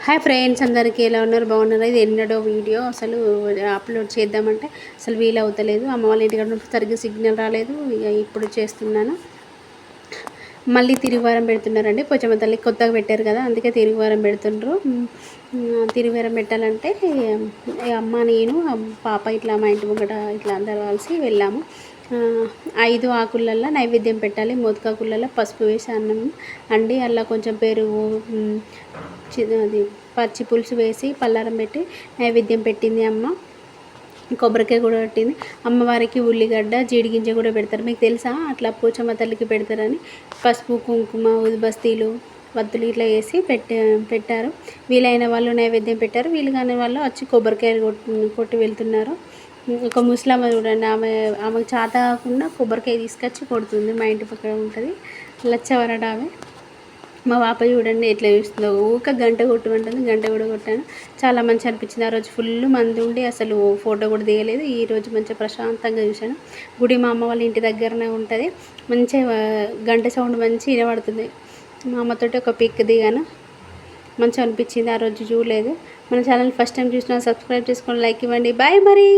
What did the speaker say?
Hi friends, అందరికీ ఎలా ఉన్నారు? బాగున్నారా? ఇది ఎన్నడో వీడియో అసలు అప్లోడ్ చేద్దామంటే అసలు వీలవుతలేదు. అమ్మ వాళ్ళ ఇంటికాడ సరిగ్గా సిగ్నల్ రాలేదు. ఇక ఇప్పుడు చేస్తున్నాను. మళ్ళీ తిరుగువారం పెడుతున్నారండి. పోచమ్మ తల్లి కొత్తగా పెట్టారు కదా, అందుకే తిరుగువారం పెడుతుండ్రు. తిరుగువారం పెట్టాలంటే అమ్మ, నేను, పాప ఇట్లా మా ఇంటి ముంగట ఇట్లా అందరు కలిసి వెళ్ళాము. 5 ఆకులల్లో నైవేద్యం పెట్టాలి. మోదకాకులలో పసుపు వేసి అన్నం అండి, అలా కొంచెం పెరుగు, అది పచ్చి పులుసు వేసి పల్లారం పెట్టి నైవేద్యం పెట్టింది అమ్మ. కొబ్బరికాయ కూడా పెట్టింది. అమ్మవారికి ఉల్లిగడ్డ, జీడిగింజ కూడా పెడతారు. మీకు తెలుసా అట్లా పోచమ్మ తల్లికి పెడతారని? పసుపు, కుంకుమ, ఉదిబస్తీలు, వత్తులు ఇట్లా వేసి పెట్టారు. వీలైన వాళ్ళు నైవేద్యం పెట్టారు, వీలు కాని వాళ్ళు వచ్చి కొబ్బరికాయలు కొట్టి వెళ్తున్నారు. ఒక ముస్లామ చూడండి, ఆమెకు చేత కాకుండా కొబ్బరికాయ తీసుకొచ్చి కొడుతుంది. మా ఇంటి పక్కన ఉంటుంది లచ్చవరడ ఆమె. మా పాప చూడండి ఎట్లా చూస్తుందో, ఊక గంట కొట్టమంటుంది. గంట కూడా కొట్టాను. చాలా మంచి అనిపించింది. ఆ రోజు ఫుల్ మంది ఉండి అసలు ఫోటో కూడా దిగలేదు. ఈరోజు మంచిగా ప్రశాంతంగా చూశాను. గుడి మా అమ్మ వాళ్ళ ఇంటి దగ్గరనే ఉంటుంది. మంచిగా గంట సౌండ్ మంచిగా వినబడుతుంది. మా అమ్మతోటి ఒక పిక్ దిగాను. మంచిగా అనిపించింది. ఆ రోజు చూడలేదు. మన ఛానల్ ఫస్ట్ టైం చూసినా సబ్స్క్రైబ్ చేసుకోండి, లైక్ ఇవ్వండి. బాయ్ మరి.